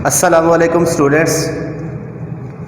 अस्सलामुअलैकुम स्टूडेंट्स,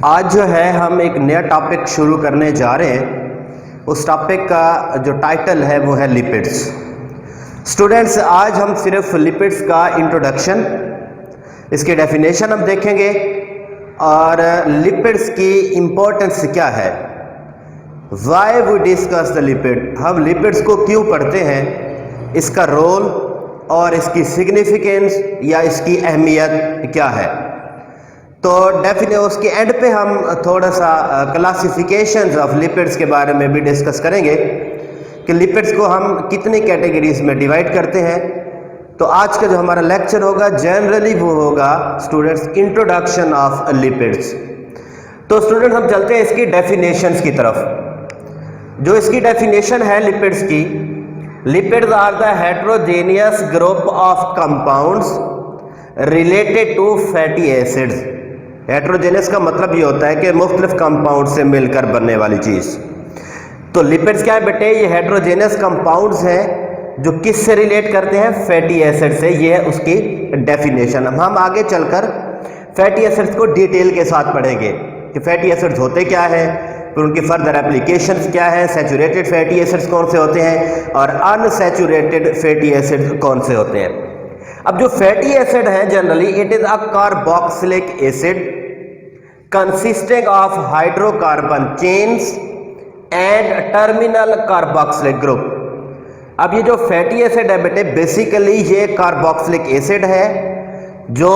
आज जो है हम एक नया टॉपिक शुरू करने जा रहे हैं। उस टॉपिक का जो टाइटल है वो है लिपिड्स। स्टूडेंट्स, आज हम सिर्फ लिपिड्स का इंट्रोडक्शन, इसकी डेफिनेशन हम देखेंगे और लिपिड्स की इम्पोर्टेंस क्या है। Why we discuss the lipid, हम लिपिड्स को क्यों पढ़ते हैं, इसका रोल और इसकी सिग्निफिकेंस या इसकी अहमियत क्या है। तो उसके एंड पे हम थोड़ा सा क्लासिफिकेशंस ऑफ लिपिड्स के बारे में भी डिस्कस करेंगे कि लिपिड्स को हम कितनी कैटेगरीज में डिवाइड करते हैं। तो आज का जो हमारा लेक्चर होगा जनरली वो होगा स्टूडेंट्स इंट्रोडक्शन ऑफ लिपिड्स। तो स्टूडेंट्स हम चलते हैं इसकी डेफिनेशंस की तरफ। जो इसकी डेफिनेशन है लिपिड्स की, lipids are the heterogeneous group of compounds related to fatty acids. Heterogeneous का मतलब ये होता है कि मुख्तलिफ कंपाउंड से मिलकर बनने वाली चीज। तो लिपिड्स क्या है बेटे, ये हेट्रोजेनियस कंपाउंड्स हैं जो किस से रिलेट करते हैं, फैटी एसिड से। ये है उसकी डेफिनेशन। हम आगे चलकर फैटी एसिड्स को डिटेल के साथ पढ़ेंगे कि फैटी एसिड्स होते क्या है, फिर उनकी फर्दर एप्लीकेशंस क्या है, सैचुरेटेड फैटी एसिड्स कौन से होते हैं और अनसैचुरेटेड फैटी एसिड्स कौन से होते हैं। अब जो फैटी एसिड है generally it is a carboxylic acid consisting of hydrocarbon chains and terminal carboxylic group. अब ये जो फैटी एसिड है बेटे, बेसिकली ये कार्बोक्सिलिक एसिड है जो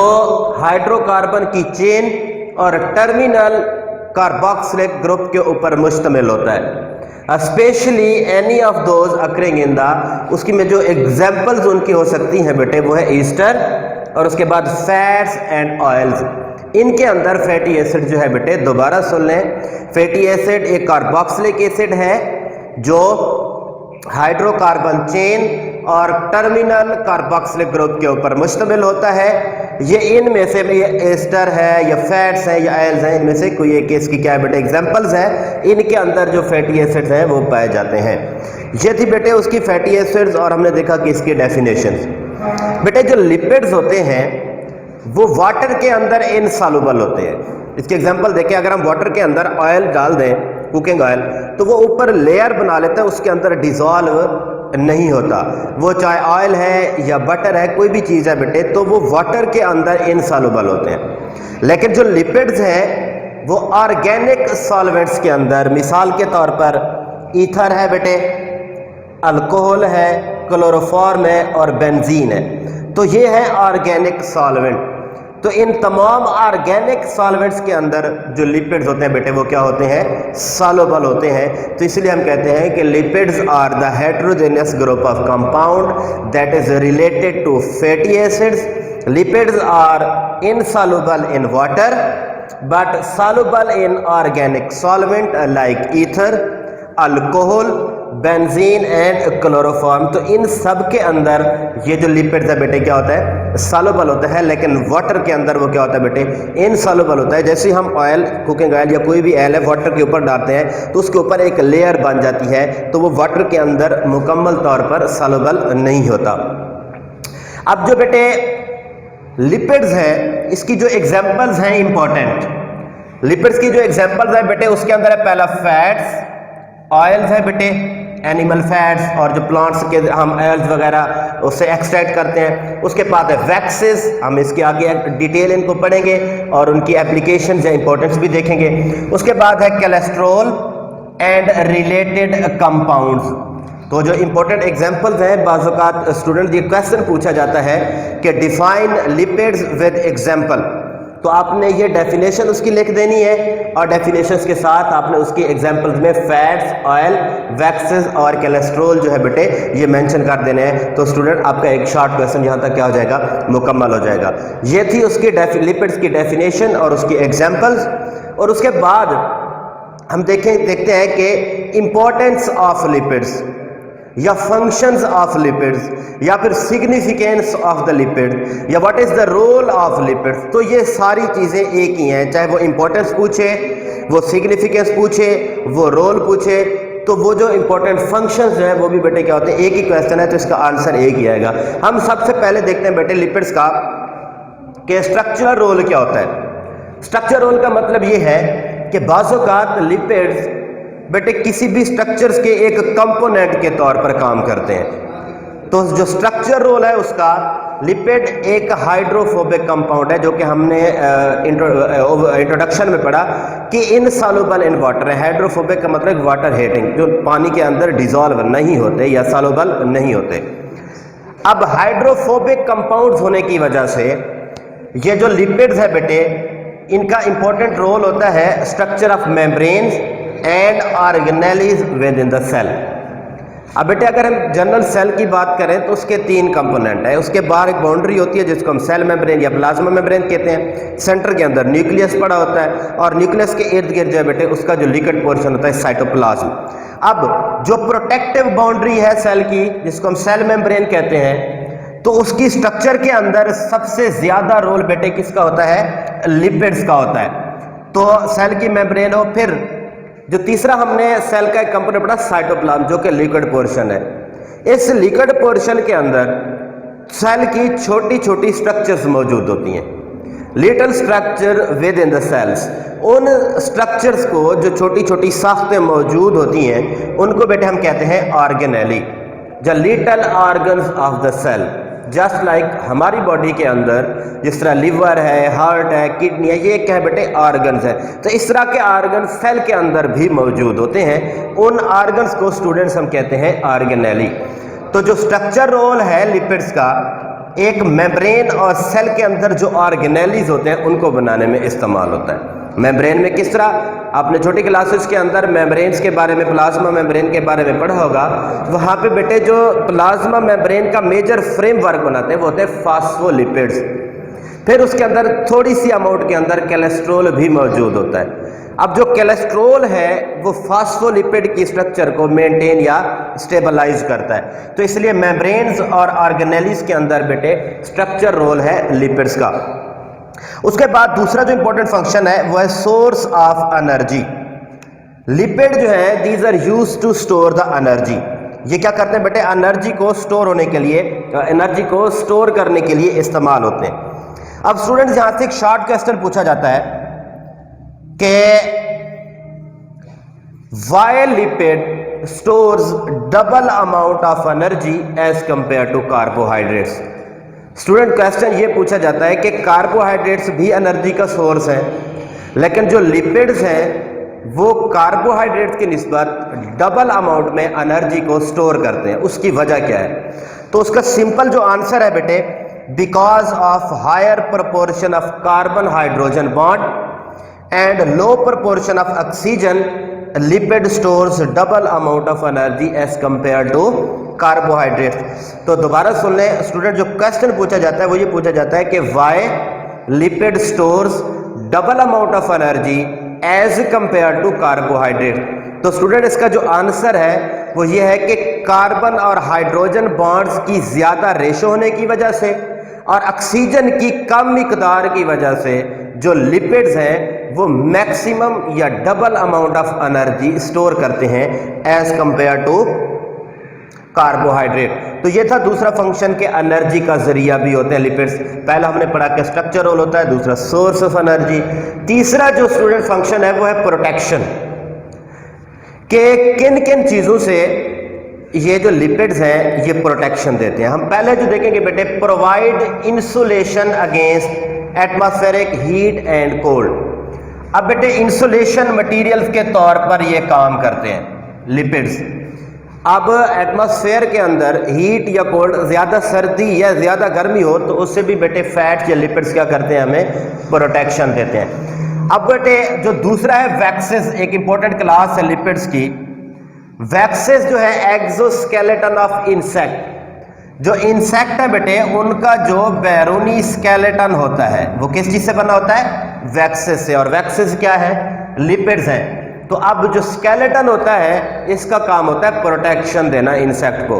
हाइड्रोकार्बन की चेन और टर्मिनल कार्बोक्सिलिक ग्रुप के ऊपर मुश्तमिल होता है। Specially any of those occurring in the, उसकी में जो एग्जाम्पल्स उनकी हो सकती हैं बेटे वो है ईस्टर और उसके बाद फैट्स एंड ऑयल्स। इनके अंदर फैटी एसिड जो है बेटे, दोबारा सुन लें, फैटी एसिड एक कार्बोक्सिलिक एसिड है जो हाइड्रोकार्बन चेन और टर्मिनल कार्बोक्सिलिक ग्रुप के ऊपर मुश्तमिल होता है। ये इनमें से एस्टर है या फैट्स है या ऑयल्स हैं, इनमें से कोई एक इसकी क्या है बेटे एग्जांपल्स है। इनके अंदर जो फैटी एसिड्स हैं वो पाए जाते हैं। ये थी बेटे उसकी फैटी एसिड्स और हमने देखा कि इसकी डेफिनेशंस। बेटे जो लिपिड्स होते हैं वो वाटर के अंदर इनसॉल्युबल होते हैं। इसके एग्जांपल देखें, अगर हम वाटर के अंदर ऑयल डाल दें, कुकिंग ऑयल, तो वो ऊपर लेयर बना लेता है, उसके अंदर डिजॉल्व नहीं होता। वो चाहे ऑयल है या बटर है, कोई भी चीज़ है बेटे, तो वो वाटर के अंदर इनसॉल्युबल होते हैं। लेकिन जो लिपिड्स हैं वो ऑर्गेनिक सॉल्वेंट्स के अंदर, मिसाल के तौर पर ईथर है बेटे, अल्कोहल है, क्लोरोफॉर्म है और बेंजीन है। तो ये है ऑर्गेनिक सॉल्वेंट। तो इन तमाम ऑर्गेनिक सॉल्वेंट्स के अंदर जो लिपिड्स होते हैं बेटे वो क्या होते हैं, सॉल्युबल होते हैं। तो इसलिए हम कहते हैं कि lipids are the heterogeneous group of compound that is related to fatty acids. Lipids are insoluble in water but soluble in organic solvent like ether, alcohol, benzene and chloroform. तो इन सब के अंदर ये जो लिपिड्स है बेटे क्या होता है, सॉल्युबल होता है। लेकिन वाटर के अंदर वो क्या होता है बेटे, इनसॉल्युबल होता है। जैसे हम ऑयल, कुकिंग ऑयल या कोई भी ऑयल है वाटर के ऊपर डालते हैं तो उसके ऊपर एक लेयर बन जाती है, तो वो वाटर के अंदर मुकम्मल तौर पर सॉल्युबल नहीं होता। अब जो बेटे लिपिड्स हैं इसकी जो एग्जाम्पल्स हैं इंपॉर्टेंट, लिपिड्स की जो एग्जाम्पल्स है बेटे उसके अंदर है पहला फैट्स, ऑयल्स है बेटे, एनिमल फैट्स और जो प्लांट्स के हम ऑयल्स वगैरह उससे एक्सट्रैक्ट करते हैं। उसके बाद है वैक्सेस, हम इसके आगे डिटेल इनको पढ़ेंगे और उनकी एप्लीकेशन या इंपॉर्टेंस भी देखेंगे। उसके बाद है कोलेस्ट्रॉल एंड रिलेटेड कंपाउंड्स। तो जो इंपॉर्टेंट एग्जांपल्स हैं, बाज़ औक़ात स्टूडेंट ये क्वेश्चन पूछा जाता है कि डिफाइन लिपिड्स विद एग्जांपल। तो आपने ये डेफिनेशन उसकी लिख देनी है और डेफिनेशंस के साथ आपने उसकी एग्जांपल्स में फैट्स, ऑयल, वैक्सेस और कोलेस्ट्रॉल जो है बेटे ये मेंशन कर देने हैं। तो स्टूडेंट आपका एक शॉर्ट क्वेश्चन यहाँ तक क्या हो जाएगा, मुकम्मल हो जाएगा। ये थी उसकी लिपिड्स की डेफिनेशन और उसकी एग्जांपल्स। और उसके बाद हम देखते हैं कि इंपॉर्टेंस ऑफ लिपिड्स या फंक्शंस ऑफ लिपिड्स या फिर सिग्निफिकेंस ऑफ द लिपिड या what is the role of lipids. तो ये सारी चीज़ें एक ही हैं, चाहे वो इंपॉर्टेंस पूछे, वो सिग्निफिकेंस पूछे, वो रोल पूछे, तो वो जो इंपॉर्टेंट फंक्शंस जो है वो भी बेटे क्या होते हैं, एक ही क्वेश्चन है तो इसका आंसर एक ही आएगा। हम सबसे पहले देखते हैं बेटे लिपिड्स का कि स्ट्रक्चरल रोल क्या होता है। स्ट्रक्चरल रोल का मतलब ये है कि बाज़ औक़ात लिपिड्स बेटे किसी भी स्ट्रक्चर्स के एक कंपोनेंट के तौर पर काम करते हैं। तो जो स्ट्रक्चर रोल है उसका, लिपिड एक हाइड्रोफोबिक कंपाउंड है, जो कि हमने इंट्रोडक्शन में पढ़ा कि इनसॉल्युबल इन वाटर है। हाइड्रोफोबिक का मतलब वाटर हेटिंग, जो पानी के अंदर डिसॉल्व नहीं होते या सॉल्युबल नहीं होते। अब हाइड्रोफोबिक कंपाउंड्स होने की वजह से ये जो लिपिड्स है बेटे, इनका इंपॉर्टेंट रोल होता है structure of membranes and organelles within the cell. अब बेटे अगर हम जनरल सेल की बात करें तो उसके 3 कंपोनेंट है। उसके बाहर एक बाउंड्री होती है जिसको हम सेल मेम्ब्रेन या प्लाज्मा मेम्ब्रेन कहते हैं। सेंटर के अंदर न्यूक्लियस पड़ा होता है और न्यूक्लियस के इर्द गिर्द जो बेटे उसका जो लिक्विड पोर्शन होता है साइटोप्लाज्म। अब जो प्रोटेक्टिव बाउंड्री है सेल की, जिसको हम सेल मेम्ब्रेन कहते हैं, तो उसकी स्ट्रक्चर के अंदर सबसे ज्यादा रोल बेटे किसका होता है? लिपिड्स का होता है। तो सेल की मेम्ब्रेन हो, फिर जो तीसरा हमने सेल का एक कंपोनेंट पढ़ा साइटोप्लाज्म, जो कि लिक्विड पोर्शन है। इस लिक्विड पोर्शन के अंदर सेल की छोटी छोटी स्ट्रक्चर्स मौजूद होती हैं, little structure within the cells. उन स्ट्रक्चर्स को, जो छोटी छोटी साख्तें मौजूद होती हैं, उनको बेटे हम कहते हैं organelle, the little organs of the cell. Just like हमारी बॉडी के अंदर जिस तरह लिवर है, हार्ट है, किडनी है, ये क्या है बेटे? ऑर्गन्स है। तो इस तरह के ऑर्गन्स सेल के अंदर भी मौजूद होते हैं। उन ऑर्गन्स को स्टूडेंट्स हम कहते हैं ऑर्गेनेली। तो जो स्ट्रक्चर रोल है लिपिड्स का, एक मेम्ब्रेन और सेल के अंदर जो ऑर्गेनेलीज होते हैं उनको बनाने में इस्तेमाल होता है। मेम्ब्रेन में किस तरह आपने छोटी क्लासेस के अंदर मेम्ब्रेन्स के बारे में, प्लाज्मा मेम्ब्रेन के बारे में पढ़ा होगा। वहाँ पे बेटे जो प्लाज्मा मेम्ब्रेन का मेजर फ्रेमवर्क बनाते हैं वो होते हैं फास्फोलिपिड्स। फिर उसके अंदर थोड़ी सी अमाउंट के अंदर कोलेस्ट्रॉल भी मौजूद होता है। अब जो कोलेस्ट्रॉल है वो फास्फोलिपिड की स्ट्रक्चर को मेंटेन या स्टेबलाइज करता है। तो इसलिए मेम्ब्रेन्स और ऑर्गेनेलीज के अंदर बेटे स्ट्रक्चर रोल है लिपिड्स का। उसके बाद दूसरा जो इंपॉर्टेंट फंक्शन है वो है सोर्स ऑफ एनर्जी। लिपिड जो है these are used to store the energy. ये क्या करते हैं बेटे? एनर्जी को स्टोर होने के लिए, एनर्जी को स्टोर करने के लिए इस्तेमाल होते हैं। अब स्टूडेंट्स यहां से एक शॉर्ट क्वेश्चन पूछा जाता है कि why lipid stores double amount of energy as compare to carbohydrates. Student question ये पूछा जाता है कि कार्बोहाइड्रेट्स भी एनर्जी का सोर्स है, लेकिन जो लिपिड्स हैं वो कार्बोहाइड्रेट्स की निस्बत डबल अमाउंट में एनर्जी को स्टोर करते हैं। उसकी वजह क्या है? तो उसका सिंपल जो आंसर है बेटे, because of higher proportion of carbon hydrogen bond and low proportion of oxygen, lipid stores double amount of energy as compare to carbohydrates. तो दोबारा सुन लें स्टूडेंट, जो क्वेश्चन पूछा जाता है वो ये पूछा जाता है कि why lipid stores double amount of energy as compare to carbohydrate. तो स्टूडेंट इसका जो आंसर है वो ये है कि कार्बन और हाइड्रोजन बॉन्ड्स की ज्यादा रेशो होने की वजह से और ऑक्सीजन की कम मिकदार की वजह से जो लिपिड्स हैं वो मैक्सिमम या double amount of energy store करते हैं एज कंपेयर टू कार्बोहाइड्रेट। तो ये था दूसरा फंक्शन के एनर्जी का जरिया भी होते हैं लिपिड्स। पहला हमने पढ़ा कि स्ट्रक्चर रोल होता है, दूसरा सोर्स ऑफ एनर्जी, तीसरा जो स्टूडेंट फंक्शन है वो है प्रोटेक्शन, कि किन किन चीजों से ये जो लिपिड्स हैं ये प्रोटेक्शन देते हैं। हम पहले जो देखेंगे बेटे, provide insulation against atmospheric heat and cold. अब बेटे इंसुलेशन मटेरियल्स के तौर पर ये काम करते हैं लिपिड्स। अब एटमॉस्फेयर के अंदर हीट या कोल्ड, ज़्यादा सर्दी या ज़्यादा गर्मी हो तो उससे भी बेटे फैट या लिपिड्स क्या करते हैं? हमें प्रोटेक्शन देते हैं। अब बेटे जो दूसरा है वैक्सेस, एक इंपॉर्टेंट क्लास है लिपिड्स की। वैक्सेस जो है एक्सोस्केलेटन ऑफ इंसेक्ट। जो इंसेक्ट है बेटे उनका जो बैरूनी स्केलेटन होता है वो किस चीज से बना होता है? वैक्सेस से। और वैक्सेस क्या है? लिपिड्स हैं। तो अब जो स्केलेटन होता है इसका काम होता है प्रोटेक्शन देना इंसेक्ट को।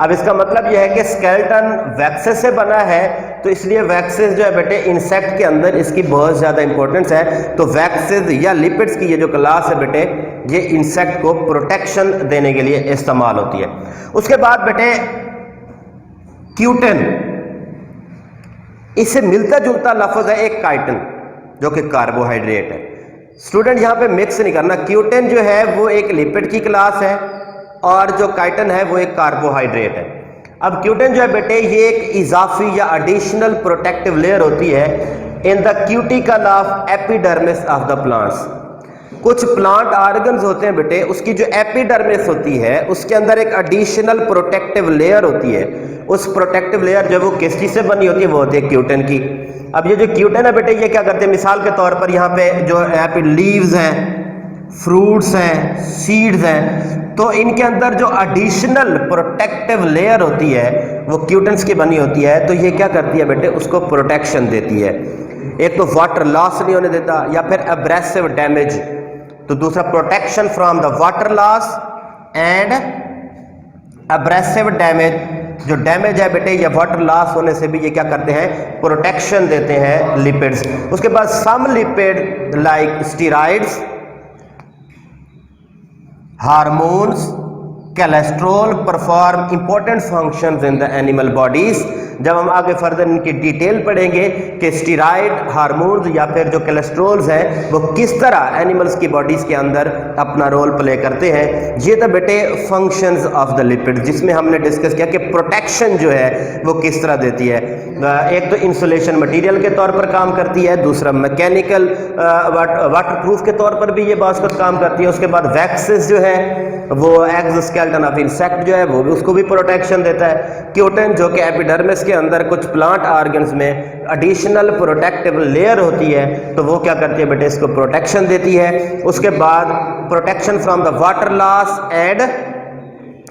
अब इसका मतलब यह है कि स्केलेटन वैक्सेस से बना है, तो इसलिए वैक्सेस जो है बेटे इंसेक्ट के अंदर इसकी बहुत ज़्यादा इंपॉर्टेंस है। तो वैक्सेस या लिपिड्स की ये जो क्लास है बेटे ये इंसेक्ट को प्रोटेक्शन देने के लिए इस्तेमाल होती है। उसके बाद बेटे क्यूटेन, इससे मिलता जुलता लफ्ज है एक काइटिन जो कि कार्बोहाइड्रेट है। स्टूडेंट यहाँ पे मिक्स नहीं करना, क्यूटेन जो है वो एक लिपिड की क्लास है और जो काइटिन है वो एक कार्बोहाइड्रेट है। अब क्यूटेन जो है बेटे ये एक इजाफी या एडिशनल प्रोटेक्टिव लेयर होती है in the cuticle of epidermis of the plants. कुछ प्लांट ऑर्गन्स होते हैं बेटे, उसकी जो एपिडर्मिस होती है उसके अंदर एक एडिशनल प्रोटेक्टिव लेयर होती है। उस प्रोटेक्टिव लेयर जो वो किस चीज से बनी होती है, वो होती है क्यूटेन की। अब ये जो क्यूटेन है बेटे ये क्या करते हैं, मिसाल के तौर पर यहाँ पे जो एपी लीव्स हैं, फ्रूट्स हैं, सीड्स हैं, तो इनके अंदर जो एडिशनल प्रोटेक्टिव लेयर होती है वो क्यूटेंस की बनी होती है। तो ये क्या करती है बेटे, उसको प्रोटेक्शन देती है। एक तो वाटर लॉस नहीं होने देता या फिर एब्रेसिव डैमेज, तो दूसरा protection from the water loss and abrasive damage. जो डैमेज है बेटे या वाटर लॉस होने से भी ये क्या करते हैं, प्रोटेक्शन देते हैं लिपिड्स। उसके बाद some lipid like steroids, hormones, cholesterol perform important functions in the animal bodies. जब हम आगे फर्दर इनकी डिटेल पढ़ेंगे कि स्टीरॉइड, हार्मोन्स या फिर जो कोलेस्ट्रॉल्स हैं वो किस तरह एनिमल्स की बॉडीज के अंदर अपना रोल प्ले करते हैं। ये तो बेटे फंक्शंस ऑफ द लिपिड जिसमें हमने डिस्कस किया कि प्रोटेक्शन जो है वो किस तरह देती है। एक तो इंसुलेशन मटेरियल के तौर पर काम करती है, दूसरा मैकेनिकल वाटर प्रूफ के तौर पर भी ये बास्कत काम करती है। उसके बाद वैक्सेस जो है वो एक्सोस्केलेटन ऑफ इंसेक्ट जो है वो भी उसको भी प्रोटेक्शन देता है। क्यूटेन जो कि एपिडर्मिस के अंदर कुछ प्लांट ऑर्गन्स में एडिशनल प्रोटेक्टिव लेयर होती है, तो वो क्या करती है बेटे, इसको प्रोटेक्शन देती है। उसके बाद protection from the water loss and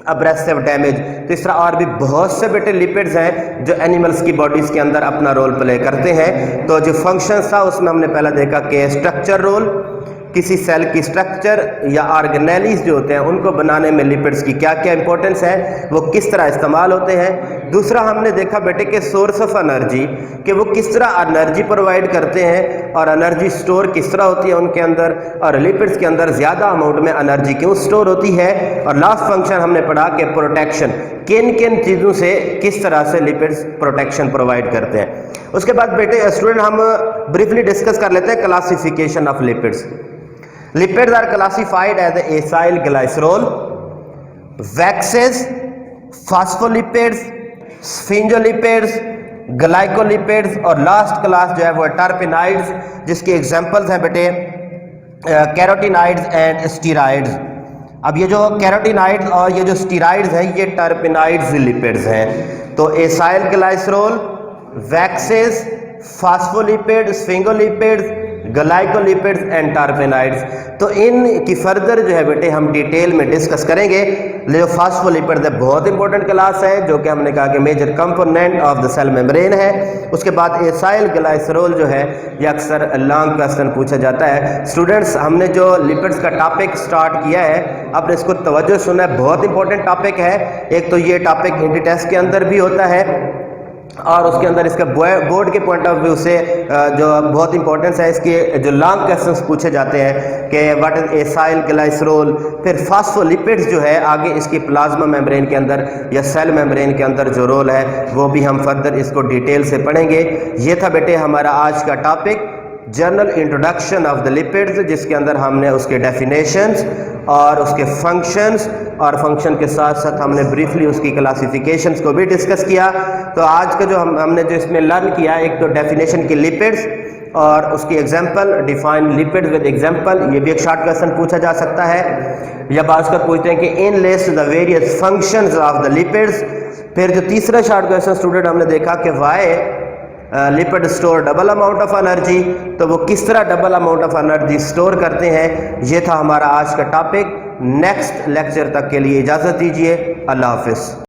abrasive damage. तो इस तरह और भी बहुत से बेटे लिपिड्स हैं जो एनिमल्स की बॉडीज के अंदर अपना रोल प्ले करते हैं। तो जो फंक्शंस था उसमें हमने पहला देखा कि स्ट्रक्चर रोल, किसी सेल की स्ट्रक्चर या ऑर्गेनेलीज जो होते हैं उनको बनाने में लिपिड्स की क्या क्या इंपॉर्टेंस है, वो किस तरह इस्तेमाल होते हैं। दूसरा हमने देखा बेटे कि सोर्स ऑफ एनर्जी, कि वो किस तरह एनर्जी प्रोवाइड करते हैं और एनर्जी स्टोर किस तरह होती है उनके अंदर, और लिपिड्स के अंदर ज़्यादा अमाउंट में एनर्जी क्यों स्टोर होती है। और लास्ट फंक्शन हमने पढ़ा कि प्रोटेक्शन, किन किन चीज़ों से किस तरह से लिपिड्स प्रोटेक्शन प्रोवाइड करते हैं। उसके बाद बेटे स्टूडेंट हम ब्रीफली डिस्कस कर लेते हैं classification of lipids. Lipids are classified as the acyl glycerol, waxes, phospholipids, sphingolipids, glycolipids और लास्ट क्लास जो है वो टर्पेनाइड्स, जिसके एग्जांपल्स हैं बेटे कैरोटिनाइड्स एंड स्टीरॉइड्स। अब ये जो कैरोटिनाइड्स और ये जो स्टीरॉइड्स हैं ये टर्पेनाइड्स लिपिड्स हैं। तो acyl glycerol, waxes, phospholipid, sphingolipids, glycolipids and terpenoids. तो इन की फर्दर जो है बेटे हम डिटेल में डिस्कस करेंगे। जो फास्फोलिपिड है बहुत इंपॉर्टेंट क्लास है, जो कि हमने कहा कि major component of the cell membrane है। उसके बाद एसाइल ग्लाइसरोल जो है ये अक्सर लॉन्ग क्वेश्चन पूछा जाता है। स्टूडेंट्स हमने जो लिपिड्स का टॉपिक स्टार्ट किया है, आपने इसको तवज्जो सुना है, बहुत इंपॉर्टेंट टॉपिक है। एक तो ये टॉपिक इंटी टेस्ट के अंदर भी होता है और उसके अंदर इसका बोर्ड के पॉइंट ऑफ व्यू से जो बहुत इंपॉर्टेंस है, इसके जो लॉन्ग क्वेश्चंस पूछे जाते हैं कि व्हाट इज एसाइल ग्लाइसरोल। फिर फास्फोलिपिड्स जो है आगे इसकी प्लाज्मा मेम्ब्रेन के अंदर या सेल मेम्ब्रेन के अंदर जो रोल है वो भी हम फर्दर इसको डिटेल से पढ़ेंगे। ये था बेटे हमारा आज का topic, general introduction of the lipids, जिसके अंदर हमने उसके डेफिनेशंस और उसके फंक्शंस और फंक्शन के साथ साथ हमने ब्रीफली उसकी क्लासिफिकेशंस को भी डिस्कस किया। तो आज का जो हमने जो इसमें लर्न किया, एक तो डेफिनेशन की लिपिड्स और उसकी example, define lipid with example, ये भी एक शॉर्ट क्वेश्चन पूछा जा सकता है। या बात कर पूछते हैं कि enlist the various functions of the lipids. फिर जो तीसरा शॉर्ट क्वेश्चन स्टूडेंट हमने देखा कि why lipid store double amount of energy, तो वो किस तरह double amount of energy store करते हैं। ये था हमारा आज का टॉपिक। नेक्स्ट लेक्चर तक के लिए इजाज़त दीजिए। अल्लाह हाफिज़।